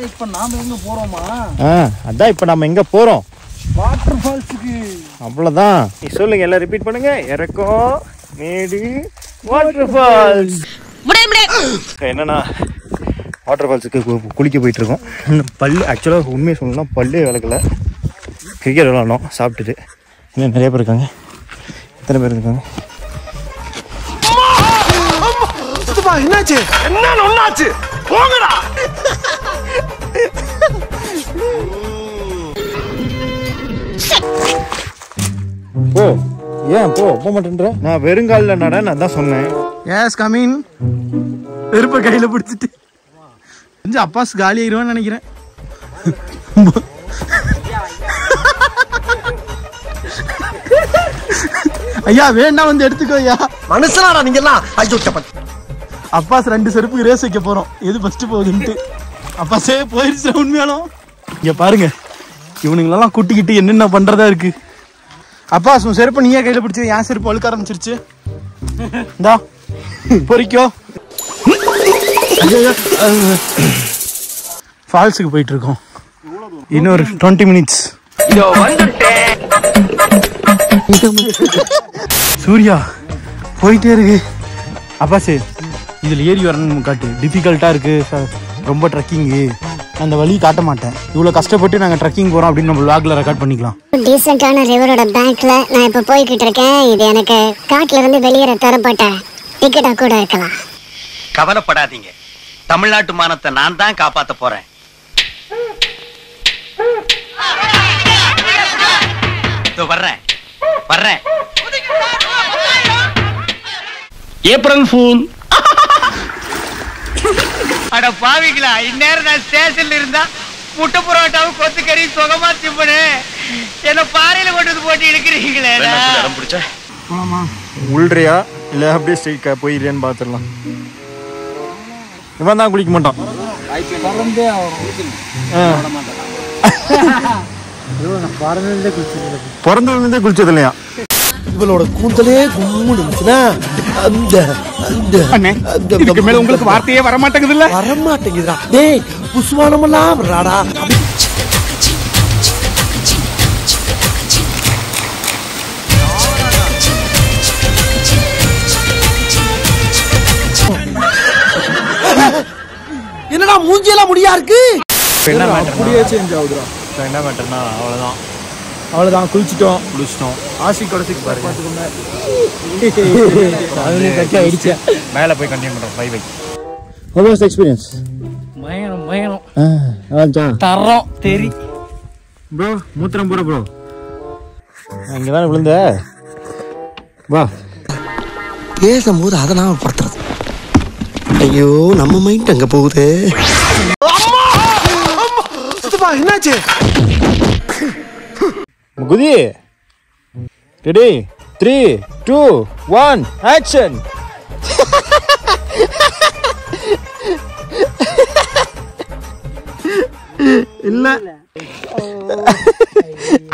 இப்ப நாம எங்க போறோமா? அதான் இப்ப நாம எங்க போறோம்? வாட்டர் ஃபால்ஸுக்கு. அவ்வளவுதான். நீ சொல்லுங்க, எல்லாம் ரிப்பீட் பண்ணுங்க. இறக்கம், மேடு, வாட்டர் ஃபால்ஸ். என்னன்னா வாட்டர் ஃபால்ஸுக்கு குளிக்க போயிட்டு இருக்கோம். பல்லு ஆக்சுவலாக உண்மையை சொல்லணும்னா பல்லு விளக்கல. கிரிக்கெட் விளாடணும் சாப்பிட்டுட்டு. இன்னும் நிறைய பேர் இருக்காங்க. எத்தனை பேர் இருக்காங்க? என்னாச்சு? என்ன ஒண்ணாச்சு? போங்கடா. போ. ஏன் போக மாட்டேன்ற? நான் வெறுங்காலில் நட நான் தான் சொன்னேன். Yes coming. வெறுப்ப கையில பிடிச்சிட்டு கொஞ்சம் அப்பாஸ் காலி ஆயிருவான்னு நினைக்கிறேன். ஐயா வேணா வந்து எடுத்துக்கோ ஐயா. மனுஷனாடா நீங்க எல்லாம். அப்பாஸ் 2 செருப்புக்கு ரேஸ் வைக்க போறோம். எது ஃபர்ஸ்ட் போகுதுன்ட்டு. அப்பாஸே போயிருச்சு உண்மையாலும். இங்க பாருங்க, இவனுங்களெல்லாம் கூட்டிக்கிட்டு என்னென்ன பண்றதா இருக்கு. அப்பாஸ் உன் செருப்பு நீயே கையில பிடிச்சி. என் செருப்பு அழுக்க ஆரம்பிச்சிருச்சு. இந்தா பொறிக்கோ. ஃபால்ஸுக்கு போயிட்டு இருக்கோம். இன்னொரு 20 மினிட்ஸ். சூர்யா போயிட்டே இருக்கு. அப்பாசு இதுல ஏறி வரணும்னு காட்டு. டிஃபிகல்ட்டா இருக்கு, ரொம்ப ட்ரக்கிங்கு. அந்த வழி காட்ட மாட்டேன். இவ்வளவு கஷ்டப்பட்டு நாங்க ட்ரக்கிங் போறோம் அப்படின்னு நம்ம vlogல ரெக்கார்ட் பண்ணிக்கலாம். டீசென்ட்டான ரிவரோட பேங்க்ல நான் இப்ப போய்கிட்டு இருக்கேன். இது எனக்கு காட்டுல இருந்து வெளியேற தரப்பட்ட டிக்கெட்டா கூட இருக்கலாம். கவலைப்படாதீங்க, தமிழ்நாட்டு மானத்தை நான் தான் காப்பாத்த போறேன். வர்றேன். April fool. அட பாவிங்களா, இந்நேரம் நான் ஸ்டேஷன்ல இருந்தா முட்டை புரோட்டாவும் கொத்துக்கறி சுகமா திம்பனு என்ன பாறையில கொண்டு போட்டு இழுக்கிறீங்களே. உள்றியா இல்ல அப்படியே ஸ்ட்ரெயிட் போயிடுறேன்னு பாத்துடலாம். இவன் தான் குளிக்க மாட்டான். பிறந்ததுலேருந்தே குளிச்சது இல்லையா? இவளோட கூந்தலே கும்முன்னு இருந்துச்சுன்னா இதுக்கு மேல உங்களுக்கு வார்த்தையே வரமாட்டேங்குது இல்ல? வரமாட்டேங்குதுடா. டேய் புஷ்வானமெல்லாம் வர்றாடா. என்னடா மூஞ்சியெல்லாம் முடியா இருக்கு. அப்படியே சேஞ்ச் ஆகுதுடா. என்ன மேட்டர்னா அவ்வளோதான். குளிச்சிட்டோம். ஆசி குடத்துக்கு பாருங்க. மேலே போய் கண்டினியூ பண்ணுறோம். By. How was the experience? பயங்கரம். தரோம் தெரி ப்ரோ. மூத்திரம் போற ப்ரோ. இங்கே தானே விழுந்த. வா பேசும்போது அதை நாம படுத்துறது. ஐயோ நம்ம மைண்ட் அங்க போகுது. என்னாச்சு? குதி. Ready 3 2 1 action. இல்ல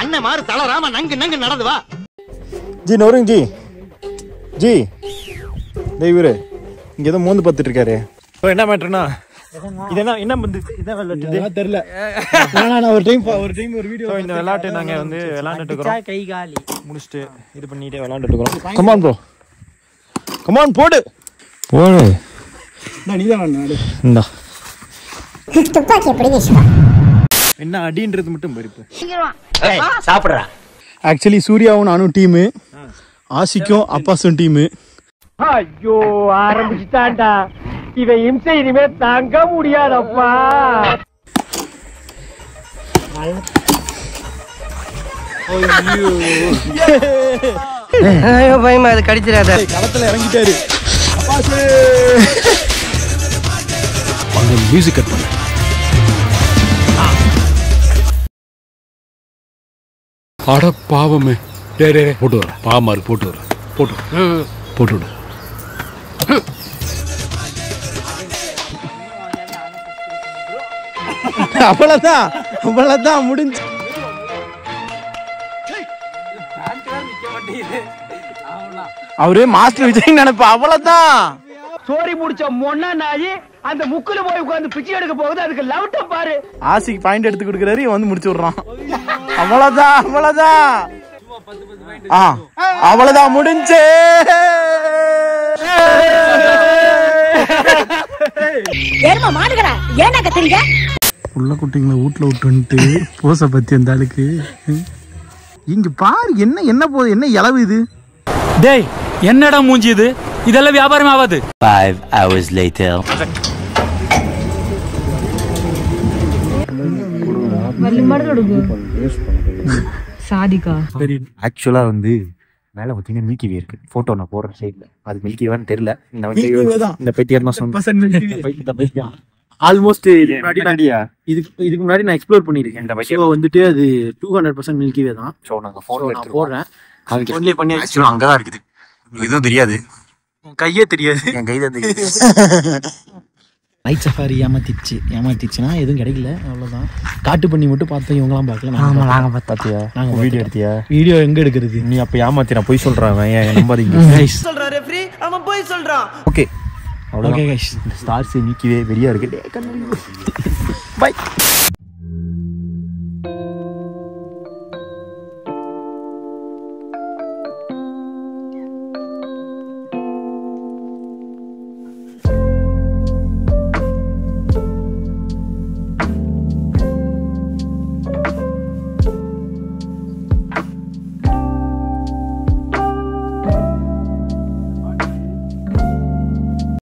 அண்ணன் மாறு தளராம நங்கு நடந்து வா. ஜி நோருங்க ஜி இவரு இங்க ஏதோ மூந்து பார்த்துட்டு இருக்காரு. என்ன மேட்டர்னா இது என்ன வந்து இதான் விளையாட்டு தெரியல. ஒரு வீடியோ இந்த விளையாட்டு நாங்க வந்து விளையாண்டுட்டு இருக்கோம். கை காலி முடிச்சிட்டு இது பண்ணிட்டே விளையாண்டுட்டு இருக்கோம். கமான் ப்ரோ, கமான் போடு. நீதான் இந்தா துப்பாக்கி எப்படி வீசுவா? என்ன அடின்றது மட்டும் பறிப்பு. சாப்பிடுறா. ஆக்சுவலி சூர்யாவும் நானும் டீமு, ஆசிக்கும் அப்பாசும் டீமு. ஐயோ ஆரம்பிச்சுட்டான்டா இவன் இம்சை. இனிமே தாங்க முடியாதப்பா. ஐயோ பயமா, அது கடிச்சிடாத. களத்துல இறங்கிட்டாரு. மியூசிக் கட் பண்ண. அட பாவமே. டே போட்டு வர. பாமாரு போட்டு வர. போட்டு விடு. அவ்வளவுதான் முடிஞ்சு. அவரே மாஸ்டர் விஜய் நினைப்பா. அவ்வளவுதான். சோரி முடிச்ச மொன்னா நாயி அந்த முக்குல போய் உட்கார்ந்து பிச்சை எடுக்க போகுது. அதுக்கு லவுட்ட பாரு. ஆசிக்கு பாயிண்ட் எடுத்து கொடுக்குறாரு, இவன் வந்து முடிச்சு விடுறான். அவ்வளவுதான் அவ்வளவுதான் அவ்வளவுதான் முடிஞ்சு. உள்ள குட்டிங்களை வீட்டுல விட்டு போச பத்தி அந்த ஆளுக்கு இங்க பாரு. என்ன போகுது, என்ன இளவு இது? டேய் என்னடா மூஞ்சி இது? இதெல்லாம் வியாபாரம் ஆகாது. 5 hours later. ஆக்சுவலா வந்து மேல பாத்தீங்கன்னா மில்கி வே இருக்கு. போட்டோ நான் போடுற சைட்ல அது மில்கி வேன்னு தெரியல. இந்த பெட்டியார் தான் சொன்னேன். ஆல்மோஸ்ட் இதுக்கு முன்னாடி நான் எக்ஸ்ப்ளோர் பண்ணிருக்கேன். இந்த பைக் வந்துட்டு அது 200% மில்கி வே தான். ஸோ நாங்கள் போடுறேன். அங்கதான் இருக்குது. எதுவும் தெரியாது, கையே தெரியாது. என் கை தான் தெரியாது. நைட் சஃபாரி ஏமாத்திச்சுன்னா எதுவும் கிடைக்கல, அவ்வளவுதான். காட்டு பண்ணி மட்டும் பார்த்தோம், இவங்கலாம் பார்க்கல. பாத்தியா வீடியோ எடுத்தியா? வீடியோ எங்க எடுக்கிறது? நீ அப்ப ஏமாத்தி நான் போய் சொல்றான். என் நம்பர் சொல்றான் ரெஃப்ரி, அவன் போய் சொல்றான். Okay okay guys, stars milky way வெளியா இருக்கு. பை.